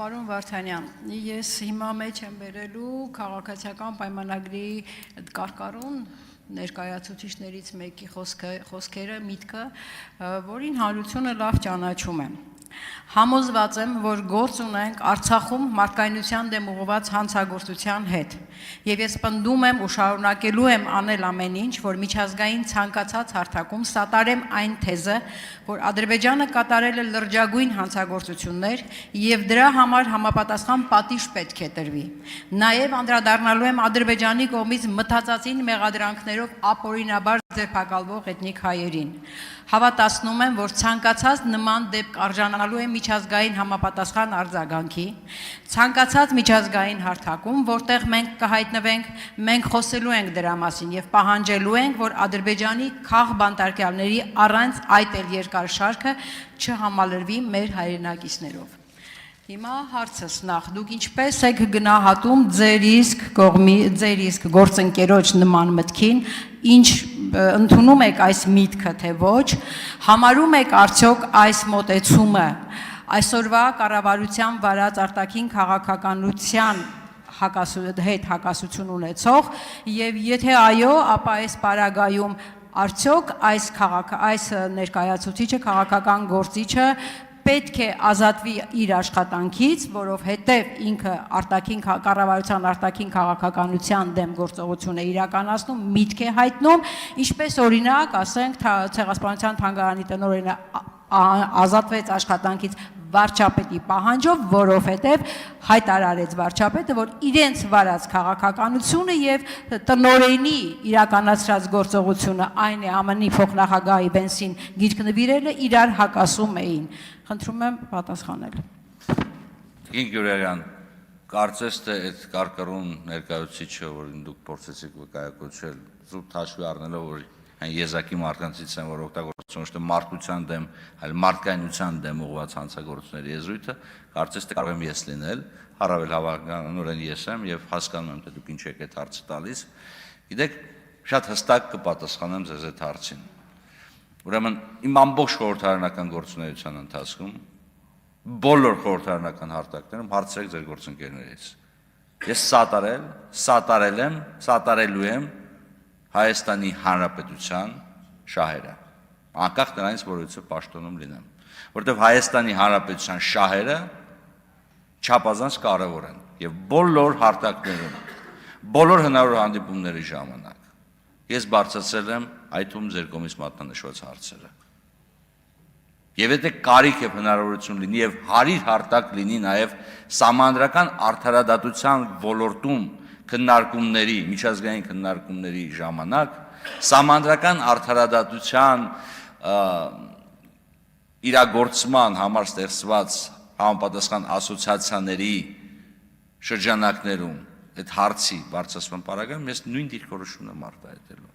Պարոն Վարդանյան, ես հիմա մեջ եմ բերելու քաղաքացիական պայմանագրի կարկառուն ներկայացուցիչներից մեկի խոսքերը, միտքը, որին հանրությունը լավ ճանաչում է։ Համոզված եմ, որ գործ ունենք Արցախում մարդկայնության դեմ ուղղված հանցագործության հետ, եւ ես պնդում եմ ու շարունակելու եմ անել ամեն ինչ, որ միջազգային ցանկացած հարթակում սատարեմ այն թեզը, որ Ադրբեջանը կատարել է լրջագույն հանցագործություններ եւ դրա համար համապատասխան պատիժ պետք է տրվի։ Նաեւ անդրադառնալու եմ Ադրբեջանի կողմից մտածածին մեղադրանքներով ապօրինաբար ձերբակալվող էթնիկ հայերին։ Հավատացնում եմ, որ ցանկացած նման դեպք արժանանալու է միջազգային համապատասխան արձագանքի, ցանկացած միջազգային հարթակում, որտեղ մենք կհայտնվենք, մենք խոսելու ենք դրա մասին եւ պահանջելու ենք, որ Ադրբեջանի քաղ բանտարկյալների առանց այդ էլ երկար շարքը չհամալրվի մեր հայրենակիցներով։ Հիմա հարցս նախ, դուք ինչպես եք գնահատում ձեր իսկ գործընկերոջ նման մտքին, ինչ ընդունում եք այս միտքը, թե ոչ, համարում եք արդյոք այս մոտեցումը այսօրվա կառավարության վարած արտաքին քաղաքականության հետ հակասություն ունեցող եւ եթե այո, ապա այս պարագայում արդյոք այս ներկայացուցիչը, քաղաքական գործիչը պետք է ազատվի իր աշխատանքից, որովհետև ինքը կառավարության արտաքին քաղաքականության դեմ գործողություն է իրականացնում, միտք է հայտնում, ինչպես օրինակ, ասենք, Ցեղասպանության թանգարանի տնօրենը ազատվեց աշխատանքից վարչապետի պահանջով, որովհետև հայտարարեց վարչապետը, որ իրենց վարած քաղաքականությունը եւ տնօրենի իրականացրած գործողությունը, այն է ԱՄՆ-ի փոխնախագահի Վենսին գիրք նվիրելը, իրար հակասում էին։ Խնդրում եմ պատասխանել։ Տիկին Գյուրերյան, կարծես թե այդ կարկառուն ներկայացուցիչը, որին դուք փորձեցիք վկայակոչել, զուտ հաշվի առնելով, որ այն եզակի մարդկանցից են, որ օգտագործում ոչ թե մարդկության դեմ, այլ մարդկայնության դեմ ուղղված հանցագործությունների եզրույթը, կարծես թե կարող եմ ես լինել, առավել հավանականորեն ես եմ եւ հասկանում եմ, թե դուք ինչ եք այդ հարցը տալիս։ Գիտեք, շատ հստակ կպատասխանեմ ձեզ այդ հարցին։ Ուրեմն իմ ամբողջ խորհրդարանական գործունեության ընթացքում բոլոր խորհրդարանական հարթակներում հարցրեք ձեր գործընկերներից։ Ես սատարել եմ, սատարելու եմ Հայաստանի Հանրապետության շահերը, անկախ նրանից, որ ույցը պաշտոնում լինեմ, որտեղ Հայաստանի Հանրապետության շահերը չափազանց կարևոր են եւ բոլոր հարթակներում, բոլոր հնարավոր հանդիպումների ժամանակ ես բարձրացրել եմ այդ ում ձեր կողմից մատնանշված հարցերը։ Եվ եթե կարիք եւ հնարավորություն լինի եւ հարիր հարթակ լինի նաեւ սահմանադրական արդարադատության ոլորտում քննարկումների, միջազգային քննարկումների ժամանակ, սահմանադրական արդարադատության իրագործման համար ստեղծված համապատասխան ասոցիացիաների շրջանակներում այդ հարցի բարձրացման պարագայում ես նույն դիրքորոշումն եմ արտահայտելու,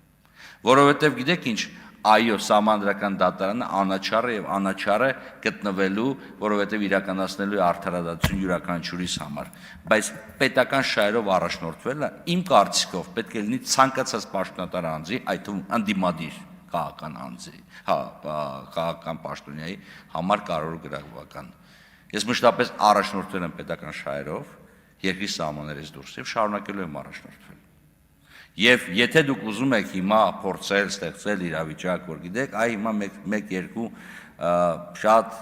որովհետև գիտեք ինչ, այո, սահմանադրական դատարանը անաչառ է եւ անաչառ է գտնվելու, որովհետև իրականացնելու է արդարադատություն յուրաքանչյուրիս համար, բայց պետական շահերով առաջնորդվելը իմ կարծիքով պետք է լինի ցանկացած պաշտոնատար անձի, այդ թվում ընդդիմադիր քաղաքական անձի, քաղաքական պաշտոնյայի համար կարևոր գրավական։ Ես մշտապես առաջնորդվել եմ պետական շահերով երկրի սահմաններից դուրս եւ շարունակելու եմ առաջնորդվել։ Եվ եթե դուք ուզում եք հիմա փորձել ստեղծել իրավիճակ, որ գիտեք, հիմա մեկ-երկու շատ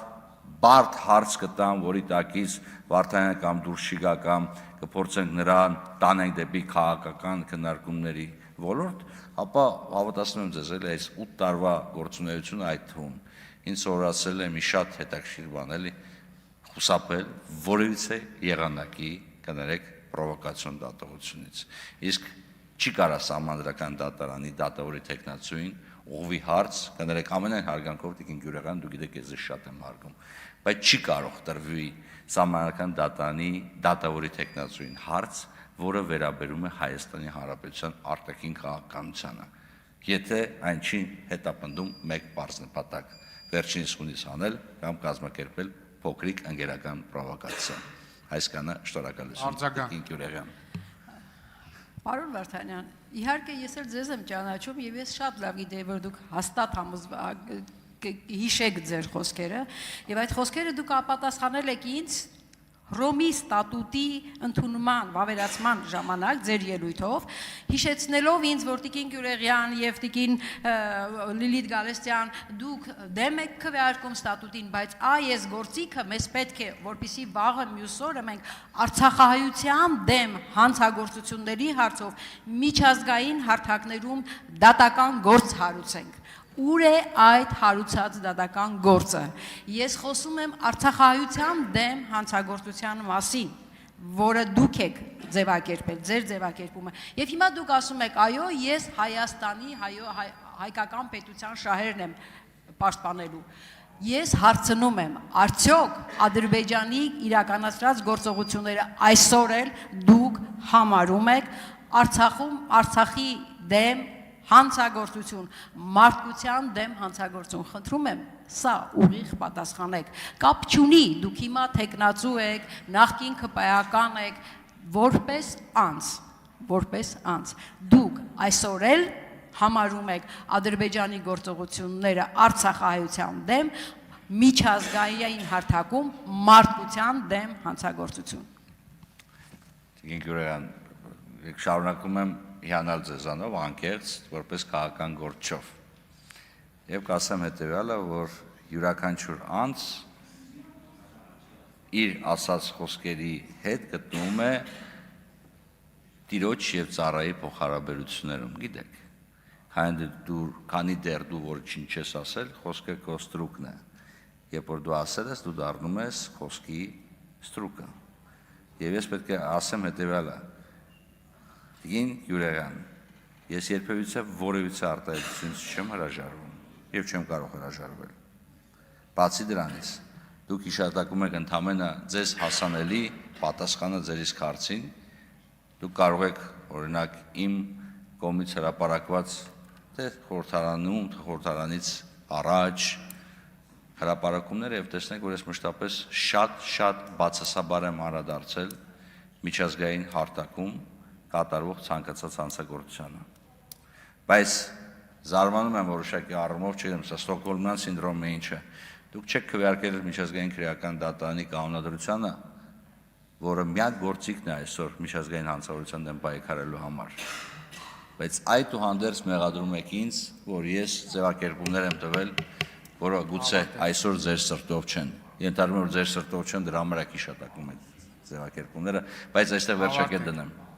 բարդ հարց կտամ, որի տակից Վարդանյանը կամ դուրս չի գա կամ կփորձենք նրան տանենք դեպի քաղաքական քննարկումների ոլորտ, ապա հավատացնում եմ ձեզ, այս 8 տարվա գործունեությունը այդ թվում ինձ սովորացրել է մի շատ հետաքրքիր բան, էլի խուսափել որևիցե եղանակի, կներեք, պրովոկացիոն դատողությունից։ Իսկ չի կարա սահմանադրական դատարանի դատավորի թեկնածուին ուղղվի հարց, կներեք ամենայն հարգանքով Տիկին Գյուրերյան, դուք գիտեք ես ձեզ շատ եմ հարգում, բայց չի կարող տրվի սահմանադրական դատարանի դատավորի թեկնածուին հարց, որը վերաբերում է Հայաստանի Հանրապետության արտաքին քաղաքականությանը, եթե այն չի հետապնդում մեկ պարզ նպատակ, վերջինիս խունից անել կամ կազմակերպել փոքրիկ ընկերական պրովոկացիա։ Այսքանը շնորհակալություն Տիկին Գյուրերյան։ Պարոն Վարդանյան, իհարկե ես էլ ձեզ եմ ճանաչում եւ ես շատ լավ գիտեի, որ դուք հաստատ հիշեք ձեր խոսքերը եւ այդ խոսքերը դուք ապատասխանել եք ինձ Հռոմի ստատուտի ընդունման վավերացման ժամանակ ձեր ելույթով հիշեցնելով ինձ, որ տիկին Գյուրեղյան եւ տիկին Լիլիթ Գալստյան դուք դեմ եք քվեարկում ստատուտին, բայց այս գործիքը մեզ պետք է, որպեսզի վաղը մյուս օրը մենք արցախահայության դեմ հանցագործությունների հարցով միջազգային հարթակներում դատական գործ հարուցենք։ Ուր է այդ հարուցած դատական գործը։ Ես խոսում եմ արցախահայության դեմ հանցագործության մասին, որը դուք եք ձևակերպել, ձեր ձևակերպումը։ Եվ հիմա դուք ասում եք, այո, ես Հայաստանի հայկական պետության շահերն եմ պաշտպանելու։ Ես հարցնում եմ, արդյոք Ադրբեջանի իրականացրած գործողությունները այսօր էլ դուք համարում եք Արցախի դեմ հանցագործություն, մարդկության դեմ հանցագործություն, խնդրում եմ, սա ուղիղ պատասխանեք, կապ չունի, դուք հիմա թեկնածու եք, նախկին քպայական եք, որպես անձ, դուք այսօր էլ համարում եք Ադրբեջանի գործողությունները Արցախահայության դեմ, միջազգային հարթակում մարդկության դեմ հանցագործություն։ Տիկին Գյուրեղյան, շարունակում եմ հիանալ ձեզանով անկեղծ, որպես քաղաքական գործչով։ Եվ կասեմ հետևյալը, որ յուրաքանչյուր անձ իր ասած խոսքերի հետ գտնվում է տիրոջ եւ ծառայի փոխհարաբերություններում, գիտեք։ Քանի դեռ դու ոչինչ չես ասել, խոսքը քո ստրուկն է։ Երբ որ դու ասել ես, դու դառնում ես խոսքի ստրուկը։ Եվ ես պետք է ասեմ հետևյալը. Տիկին Գյուրեղյան, ես երբևիցե որևիցե արտահայտությունից չեմ հրաժարվում եւ չեմ կարող հրաժարվել։ Բացի դրանից, դուք հիշատակում եք ընդամենը ձեզ հասանելի պատասխանը ձեր իսկ հարցին, դուք կարող եք օրինակ իմ կողմից հրապարակված թե խորհրդարանում, թե խորհրդարանից առաջ հրապարակումները եւ տեսնեք, որ ես մշտապես շատ բացասաբար եմ անդրադարձել միջազգային հարթակում կատարվող ցանկացած հանցագործությանը։ Բայց զարմանում եմ որոշակի առումով, չգիտեմ, սա Ստոկհոլմյան սինդրոմը ինչ է։ Դուք չեք քվեարկել միջազգային քրեական դատարանի կանոնադրությանը, որը միակ գործիքն է այսօր միջազգային հանցագործության դեմ պայքարելու համար։ Բայց այդուհանդերձ մեղադրում եք ինձ, որ ես ձևակերպումներ եմ տվել, որը գուցե այսօր ձեր սրտով չեն։ Ենթադրում եմ, որ ձեր սրտով չեն, դրա համար եք հիշատակում այդ ձևակերպումները, բայց այստեղ վերջակետ դնեմ։